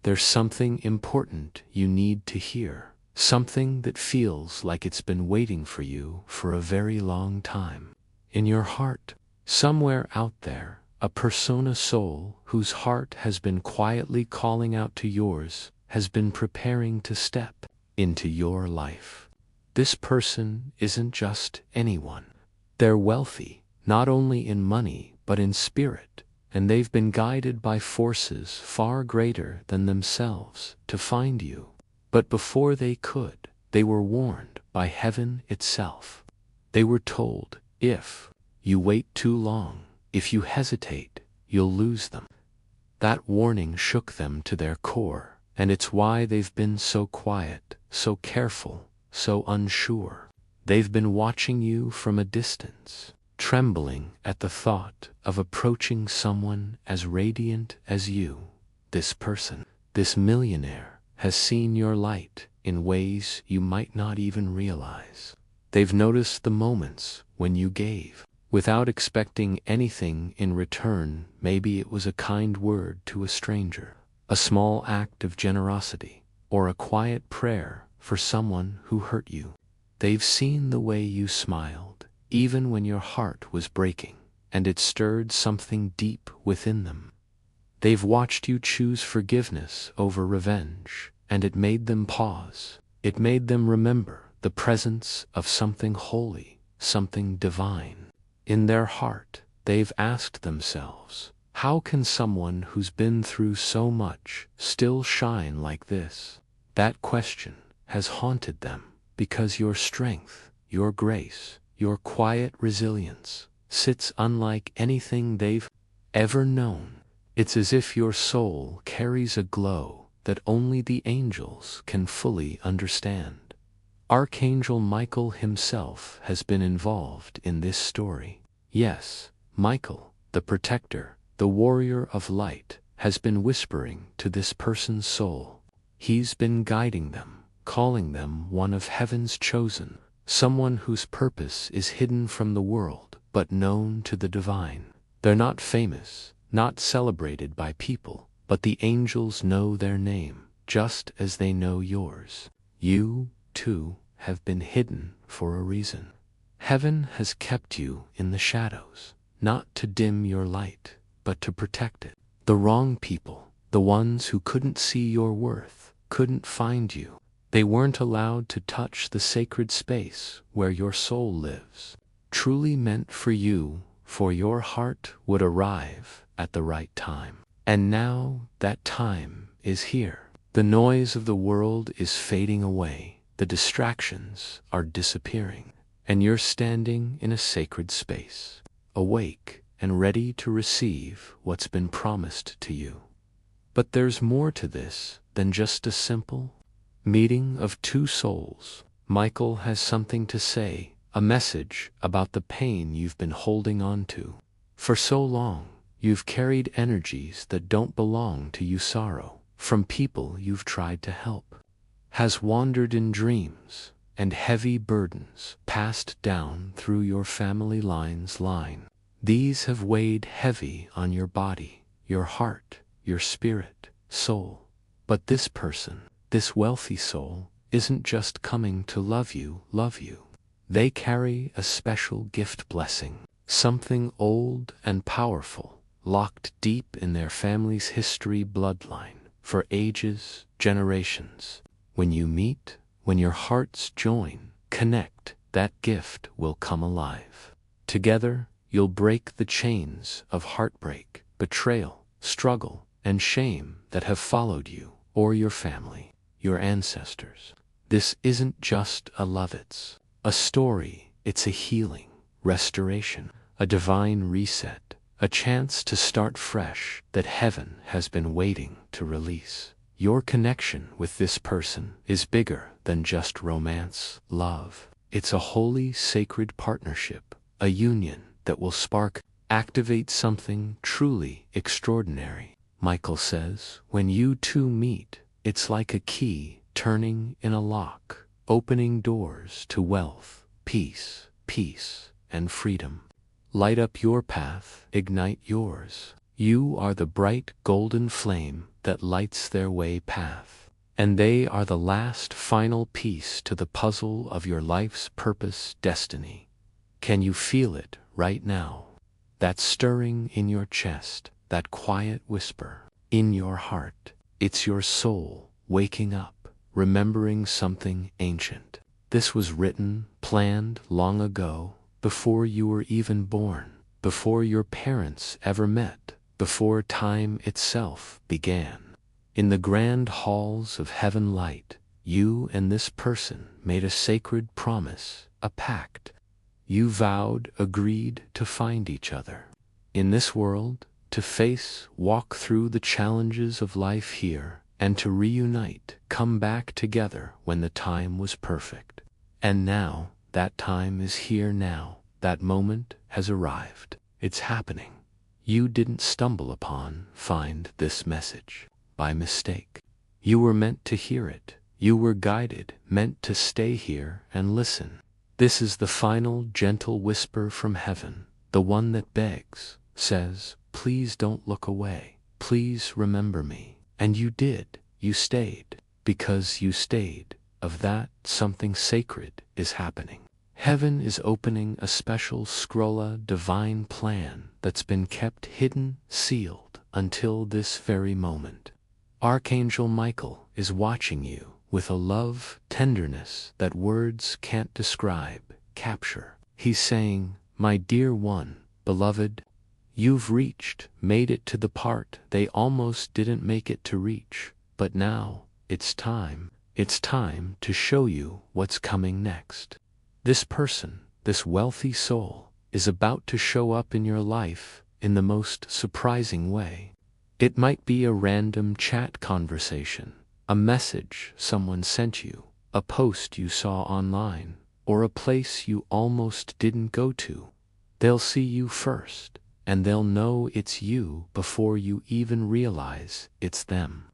there's something important you need to hear. Something that feels like it's been waiting for you for a very long time. In your heart, somewhere out there, a persona soul whose heart has been quietly calling out to yours has been preparing to step into your life. This person isn't just anyone. They're wealthy, not only in money but in spirit, and they've been guided by forces far greater than themselves to find you. But before they could, they were warned by heaven itself. They were told, if you wait too long, if you hesitate, you'll lose them. That warning shook them to their core, and it's why they've been so quiet, so careful, so unsure. They've been watching you from a distance, trembling at the thought of approaching someone as radiant as you. This person, this millionaire, has seen your light in ways you might not even realize. They've noticed the moments when you gave, without expecting anything in return. Maybe it was a kind word to a stranger, a small act of generosity, or a quiet prayer for someone who hurt you. They've seen the way you smiled, even when your heart was breaking, and it stirred something deep within them. They've watched you choose forgiveness over revenge, and it made them pause. It made them remember the presence of something holy, something divine. In their heart, they've asked themselves, how can someone who's been through so much still shine like this? That question has haunted them because your strength, your grace, your quiet resilience sits unlike anything they've ever known. It's as if your soul carries a glow that only the angels can fully understand. Archangel Michael himself has been involved in this story. Yes, Michael, the protector, the warrior of light, has been whispering to this person's soul. He's been guiding them, calling them one of heaven's chosen, someone whose purpose is hidden from the world but known to the divine. They're not famous, not celebrated by people, but the angels know their name, just as they know yours. You, too, have been hidden for a reason. Heaven has kept you in the shadows, not to dim your light, but to protect it. The wrong people, the ones who couldn't see your worth, couldn't find you. They weren't allowed to touch the sacred space where your soul lives. Truly meant for you, for your heart would arrive at the right time. And now that time is here. The noise of the world is fading away. The distractions are disappearing. And you're standing in a sacred space, awake and ready to receive what's been promised to you. But there's more to this than just a simple meeting of two souls. Michael has something to say, a message about the pain you've been holding on to. For so long, you've carried energies that don't belong to you, sorrow from people you've tried to help, has wandered in dreams, and heavy burdens passed down through your family line. These have weighed heavy on your body, your heart, your spirit, soul. But this person, this wealthy soul, isn't just coming to love you. They carry a special gift blessing, something old and powerful, locked deep in their family's history bloodline, for ages, generations. When you meet, when your hearts join, connect, that gift will come alive. Together, you'll break the chains of heartbreak, betrayal, struggle, and shame that have followed you, or your family, your ancestors. This isn't just a love, it's a story. It's a healing, restoration, a divine reset, a chance to start fresh that heaven has been waiting to release. Your connection with this person is bigger than just romance, love. It's a holy, sacred partnership, a union that will activate something truly extraordinary. Michael says, when you two meet, it's like a key turning in a lock, opening doors to wealth, peace, and freedom. Light up your path, ignite yours. You are the bright golden flame that lights their way path. And they are the last final piece to the puzzle of your life's purpose destiny. Can you feel it right now? That stirring in your chest, that quiet whisper in your heart. It's your soul waking up, remembering something ancient. This was written, planned long ago, before you were even born, before your parents ever met, before time itself began. In the grand halls of heaven light, you and this person made a sacred promise, a pact. You vowed, agreed to find each other in this world, to face, walk through the challenges of life here, and to reunite, come back together when the time was perfect. And now, that time is here now, that moment has arrived. It's happening. You didn't stumble upon, find this message by mistake. You were meant to hear it. You were guided, meant to stay here and listen. This is the final gentle whisper from heaven, the one that begs, says, please don't look away. Please remember me. And you did. You stayed. Because you stayed. Of that, something sacred is happening. Heaven is opening a special scrolla divine plan that's been kept hidden, sealed, until this very moment. Archangel Michael is watching you with a love, tenderness that words can't describe, capture. He's saying, my dear one, beloved, you've reached, made it to the part they almost didn't make it to reach, but now, it's time to show you what's coming next. This person, this wealthy soul, is about to show up in your life in the most surprising way. It might be a random chat conversation, a message someone sent you, a post you saw online, or a place you almost didn't go to. They'll see you first, and they'll know it's you before you even realize it's them.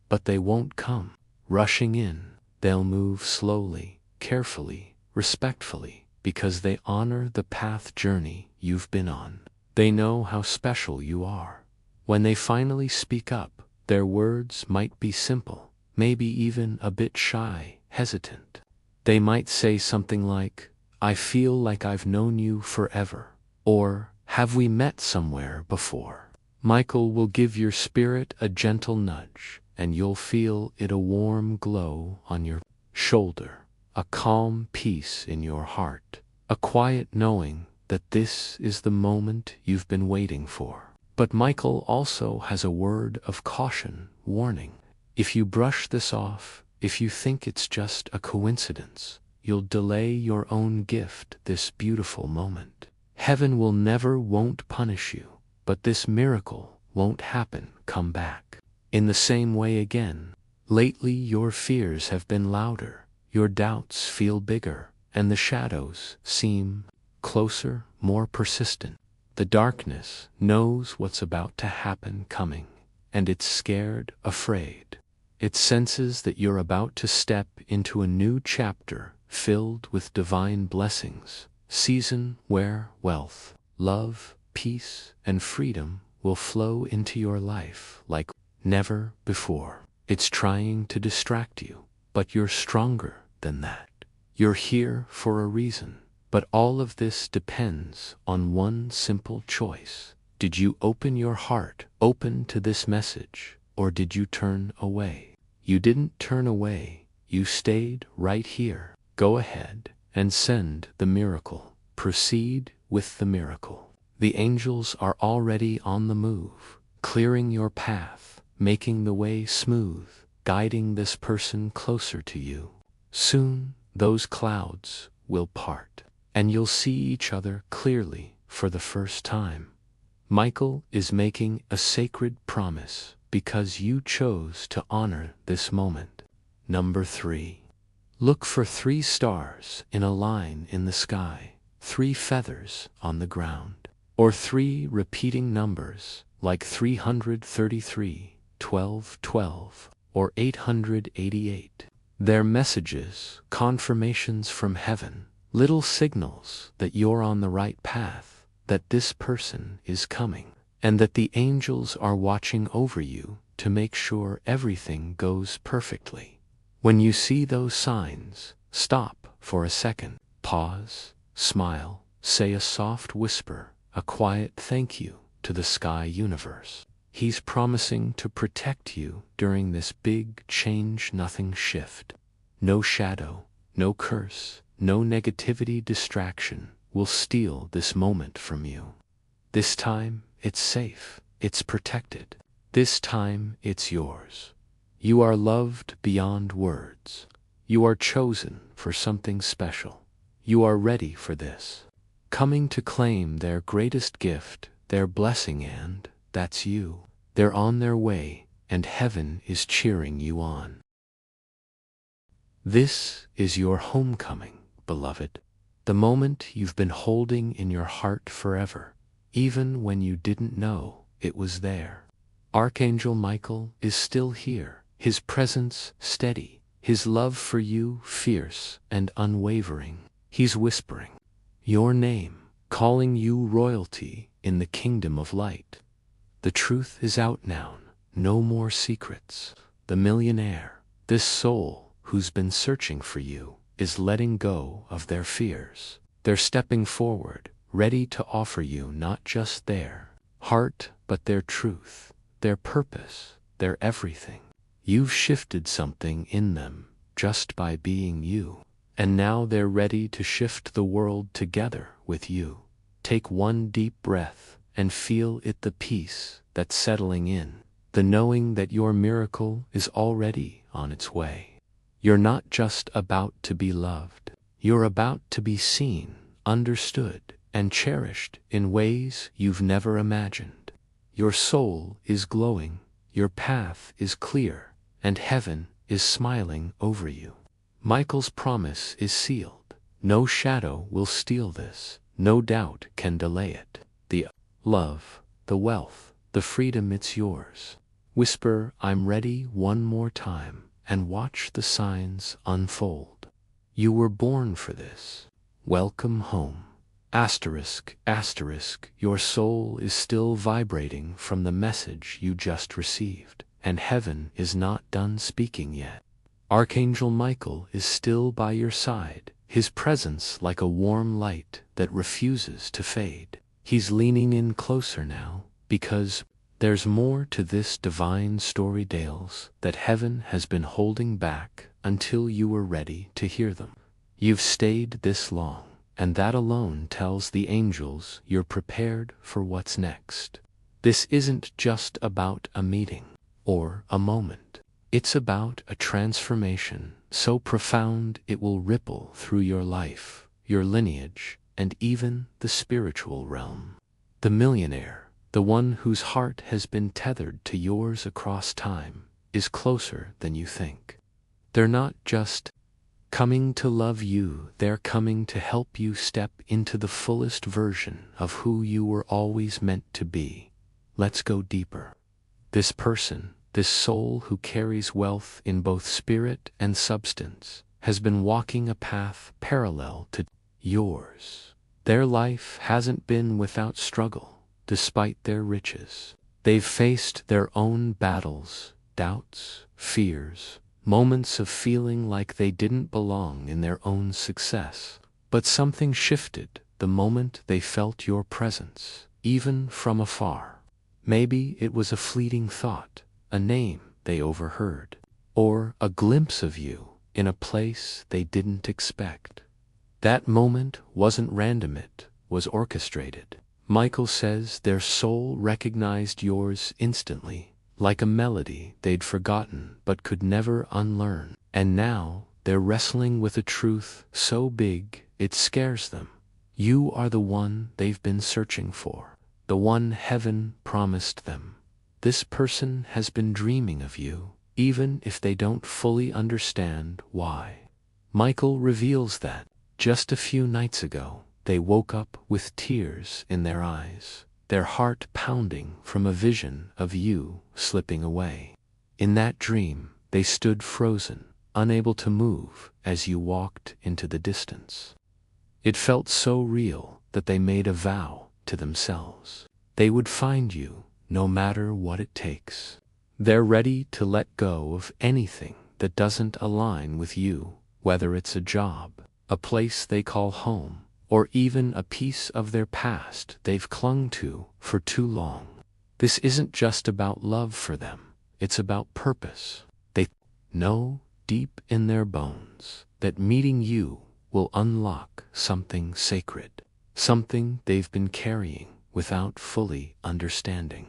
But they won't come rushing in. They'll move slowly, carefully, respectfully, because they honor the path journey you've been on. They know how special you are. When they finally speak up, their words might be simple, maybe even a bit shy, hesitant. They might say something like, I feel like I've known you forever, or have we met somewhere before? Michael will give your spirit a gentle nudge, and you'll feel it, a warm glow on your shoulder, a calm peace in your heart, a quiet knowing that this is the moment you've been waiting for. But Michael also has a word of caution, warning. If you brush this off, if you think it's just a coincidence, you'll delay your own gift, this beautiful moment. Heaven won't punish you, but this miracle won't happen. Come back. In the same way again. Lately your fears have been louder, your doubts feel bigger, and the shadows seem closer, more persistent. The darkness knows what's about to happen coming, and it's scared, afraid. It senses that you're about to step into a new chapter filled with divine blessings, season where wealth, love, peace, and freedom will flow into your life like never before. It's trying to distract you, but you're stronger than that. You're here for a reason. But all of this depends on one simple choice. Did you open your heart, open to this message, or did you turn away? You didn't turn away, you stayed right here. Go ahead and send the miracle. Proceed with the miracle. The angels are already on the move, clearing your path, making the way smooth, guiding this person closer to you. Soon, those clouds will part, and you'll see each other clearly for the first time. Michael is making a sacred promise because you chose to honor this moment. Number 3. Look for 3 stars in a line in the sky, 3 feathers on the ground, or 3 repeating numbers like 333, 1212, or 888. They're messages, confirmations from heaven, little signals that you're on the right path, that this person is coming. and that the angels are watching over you to make sure everything goes perfectly. When you see those signs, stop for a second, pause, smile, say a soft whisper, a quiet thank you to the sky universe. He's promising to protect you during this big change-nothing shift. No shadow, no curse, no negativity distraction will steal this moment from you. This time, it's safe, it's protected. This time, it's yours. You are loved beyond words. You are chosen for something special. You are ready for this. Coming to claim their greatest gift, their blessing, and that's you. They're on their way, and heaven is cheering you on. This is your homecoming, beloved. The moment you've been holding in your heart forever, even when you didn't know it was there. Archangel Michael is still here, his presence steady, his love for you fierce and unwavering. He's whispering your name, calling you royalty in the kingdom of light. The truth is out now, no more secrets. The millionaire, this soul who's been searching for you, is letting go of their fears. They're stepping forward, ready to offer you not just their heart, but their truth, their purpose, their everything. You've shifted something in them just by being you, and now they're ready to shift the world together with you. Take one deep breath and feel it, the peace that's settling in, the knowing that your miracle is already on its way. You're not just about to be loved, you're about to be seen, understood, and cherished in ways you've never imagined. Your soul is glowing, your path is clear, and heaven is smiling over you. Michael's promise is sealed. No shadow will steal this, no doubt can delay it. The love, the wealth, the freedom, it's yours. Whisper, I'm ready, one more time, and watch the signs unfold. You were born for this. Welcome home. Asterisk, asterisk, your soul is still vibrating from the message you just received, and heaven is not done speaking yet. Archangel Michael is still by your side, his presence like a warm light that refuses to fade. He's leaning in closer now, because there's more to this divine story tales that heaven has been holding back until you were ready to hear them. You've stayed this long, and that alone tells the angels you're prepared for what's next. This isn't just about a meeting or a moment. It's about a transformation so profound it will ripple through your life, your lineage, and even the spiritual realm. The millionaire, the one whose heart has been tethered to yours across time, is closer than you think. They're not just coming to love you, they're coming to help you step into the fullest version of who you were always meant to be. Let's go deeper. This person, this soul who carries wealth in both spirit and substance, has been walking a path parallel to yours. Their life hasn't been without struggle, despite their riches. They've faced their own battles, doubts, fears, moments of feeling like they didn't belong in their own success. But something shifted the moment they felt your presence, even from afar. Maybe it was a fleeting thought, a name they overheard, or a glimpse of you in a place they didn't expect. That moment wasn't random, it was orchestrated. Michael says their soul recognized yours instantly, like a melody they'd forgotten but could never unlearn. And now they're wrestling with a truth so big it scares them. You are the one they've been searching for, the one heaven promised them. This person has been dreaming of you, even if they don't fully understand why. Michael reveals that just a few nights ago, they woke up with tears in their eyes, their heart pounding from a vision of you slipping away. In that dream, they stood frozen, unable to move as you walked into the distance. It felt so real that they made a vow to themselves. they would find you, no matter what it takes. They're ready to let go of anything that doesn't align with you, whether it's a job, a place they call home, or even a piece of their past they've clung to for too long. This isn't just about love for them, it's about purpose. They know deep in their bones that meeting you will unlock something sacred, something they've been carrying without fully understanding.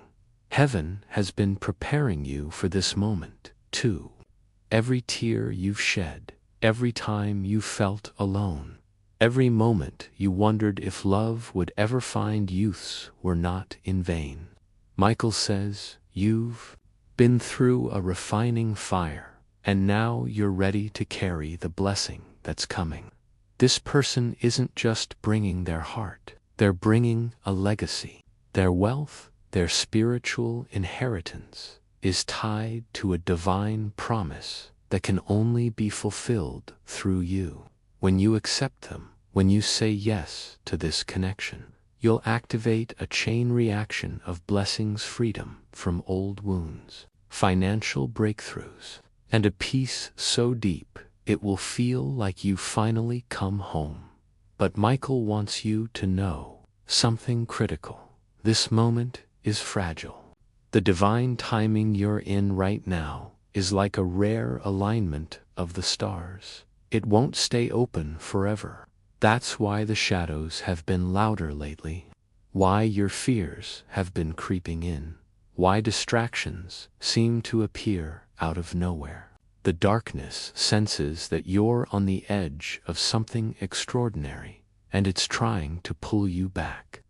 Heaven has been preparing you for this moment, too. Every tear you've shed, every time you felt alone, every moment you wondered if love would ever find youths were not in vain. Michael says, you've been through a refining fire, and now you're ready to carry the blessing that's coming. This person isn't just bringing their heart, they're bringing a legacy. Their wealth, their spiritual inheritance, is tied to a divine promise that can only be fulfilled through you. When you accept them, when you say yes to this connection, you'll activate a chain reaction of blessings, freedom from old wounds, financial breakthroughs, and a peace so deep it will feel like you finally come home. But Michael wants you to know something critical. This moment is fragile. The divine timing you're in right now is like a rare alignment of the stars. It won't stay open forever. That's why the shadows have been louder lately, why your fears have been creeping in, why distractions seem to appear out of nowhere. The darkness senses that you're on the edge of something extraordinary, and it's trying to pull you back.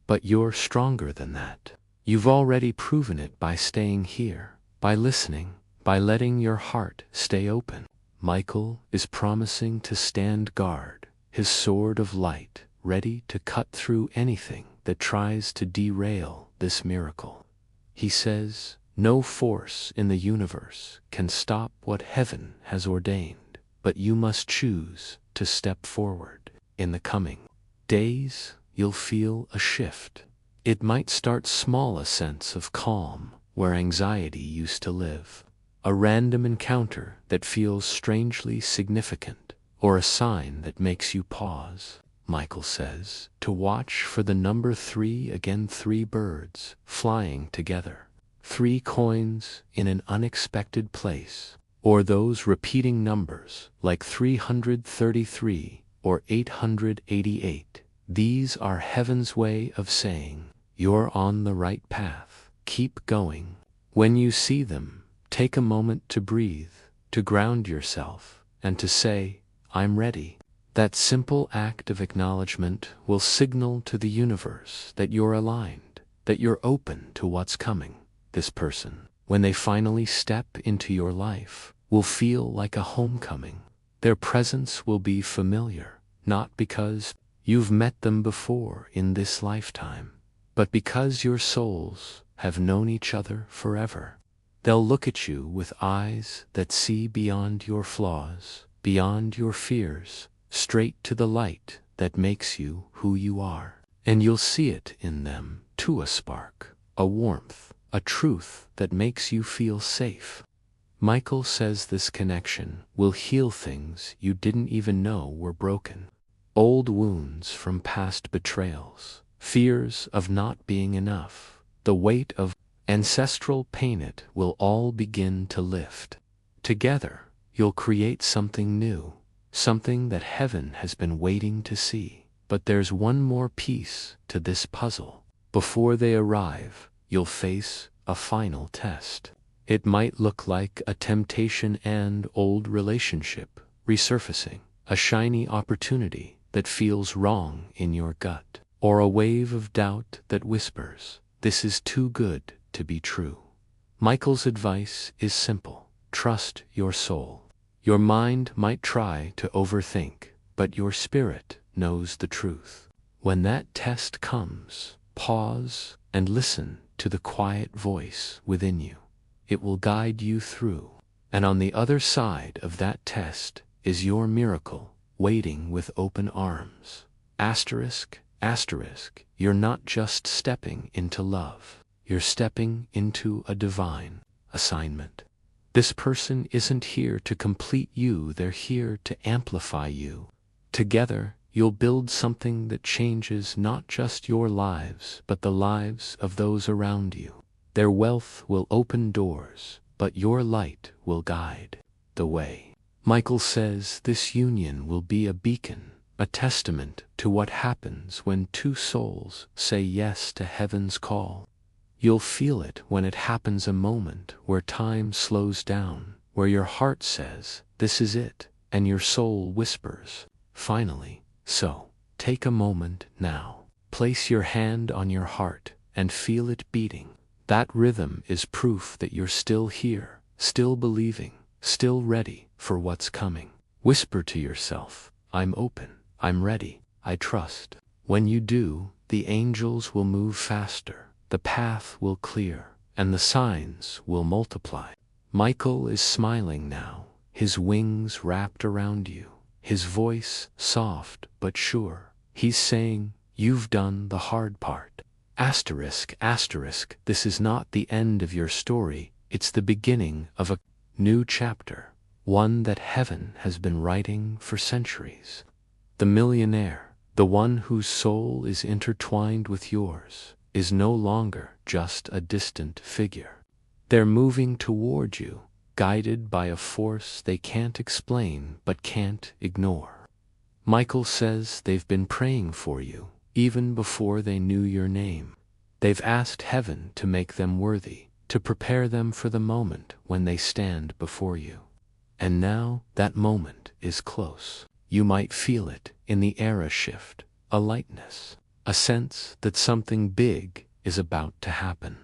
But you're stronger than that. You've already proven it by staying here, by listening, by letting your heart stay open. Michael is promising to stand guard, his sword of light, ready to cut through anything that tries to derail this miracle. He says, no force in the universe can stop what heaven has ordained, but you must choose to step forward. In the coming days, you'll feel a shift. It might start small, a sense of calm where anxiety used to live, a random encounter that feels strangely significant, or a sign that makes you pause. Michael says to watch for the number 3 again, 3 birds flying together, 3 coins in an unexpected place, or those repeating numbers like 333 or 888. These are heaven's way of saying, you're on the right path. Keep going. When you see them, take a moment to breathe, to ground yourself, and to say, I'm ready. That simple act of acknowledgement will signal to the universe that you're aligned, that you're open to what's coming. This person, when they finally step into your life, will feel like a homecoming. Their presence will be familiar, not because you've met them before in this lifetime, but because your souls have known each other forever. They'll look at you with eyes that see beyond your flaws, beyond your fears, straight to the light that makes you who you are. And you'll see it in them, too, a spark, a warmth, a truth that makes you feel safe. Michael says this connection will heal things you didn't even know were broken. Old wounds from past betrayals, fears of not being enough, the weight of ancestral pain, it will all begin to lift. Together, you'll create something new, something that heaven has been waiting to see. But there's one more piece to this puzzle. Before they arrive, you'll face a final test. It might look like a temptation and old relationship resurfacing, a shiny opportunity that feels wrong in your gut, or a wave of doubt that whispers, this is too good to be true. Michael's advice is simple. Trust your soul. Your mind might try to overthink, but your spirit knows the truth. When that test comes, pause and listen to the quiet voice within you. It will guide you through. And on the other side of that test is your miracle, waiting with open arms. Asterisk, you're not just stepping into love. You're stepping into a divine assignment. This person isn't here to complete you, they're here to amplify you. Together, you'll build something that changes not just your lives, but the lives of those around you. Their wealth will open doors, but your light will guide the way. Michael says this union will be a beacon, a testament to what happens when two souls say yes to heaven's call. You'll feel it when it happens, a moment where time slows down, where your heart says, "This is it," and your soul whispers, "Finally." So, take a moment now. Place your hand on your heart and feel it beating. That rhythm is proof that you're still here, still believing, still ready for what's coming. Whisper to yourself, "I'm open, I'm ready, I trust." When you do, the angels will move faster, the path will clear, and the signs will multiply. Michael is smiling now, his wings wrapped around you, his voice soft but sure. He's saying, "You've done the hard part." Asterisk, this is not the end of your story, it's the beginning of a new chapter, one that heaven has been writing for centuries. The millionaire, the one whose soul is intertwined with yours, is no longer just a distant figure. They're moving toward you, guided by a force they can't explain but can't ignore. Michael says they've been praying for you, even before they knew your name. They've asked heaven to make them worthy, to prepare them for the moment when they stand before you. And now that moment is close. You might feel it in the air, a shift, a lightness, a sense that something big is about to happen.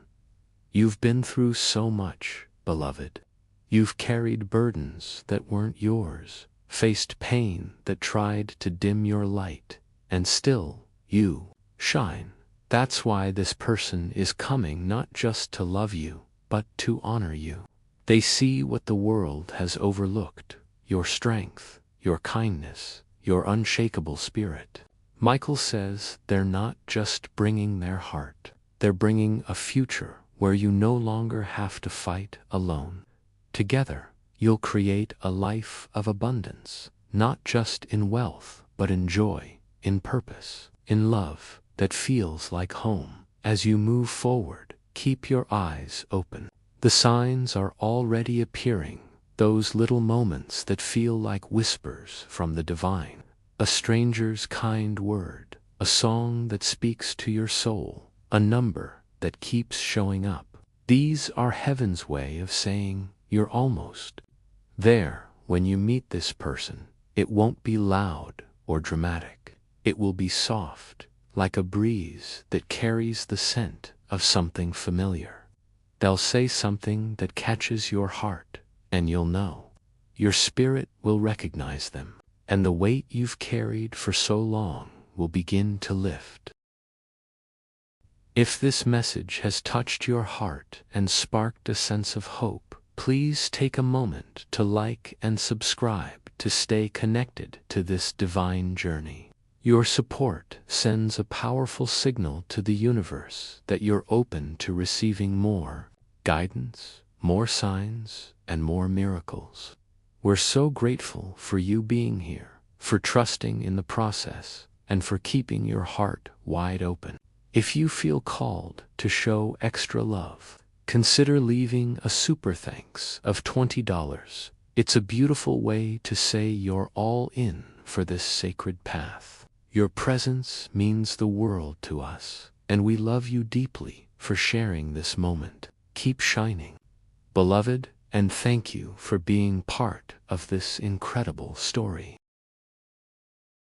You've been through so much, beloved. You've carried burdens that weren't yours, faced pain that tried to dim your light, and still, you shine. That's why this person is coming, not just to love you, but to honor you. They see what the world has overlooked, your strength, your kindness, your unshakable spirit. Michael says they're not just bringing their heart, they're bringing a future where you no longer have to fight alone. Together, you'll create a life of abundance, not just in wealth, but in joy, in purpose, in love that feels like home. As you move forward, keep your eyes open. The signs are already appearing, those little moments that feel like whispers from the divine. A stranger's kind word, a song that speaks to your soul, a number that keeps showing up. These are heaven's way of saying, you're almost there. When you meet this person, it won't be loud or dramatic. It will be soft, like a breeze that carries the scent of something familiar. They'll say something that catches your heart, and you'll know. Your spirit will recognize them, and the weight you've carried for so long will begin to lift. If this message has touched your heart and sparked a sense of hope, please take a moment to like and subscribe to stay connected to this divine journey. Your support sends a powerful signal to the universe that you're open to receiving more guidance, more signs, and more miracles. We're so grateful for you being here, for trusting in the process, and for keeping your heart wide open. If you feel called to show extra love, consider leaving a super thanks of $20. It's a beautiful way to say you're all in for this sacred path. Your presence means the world to us, and we love you deeply for sharing this moment. Keep shining, beloved, and thank you for being part of this incredible story.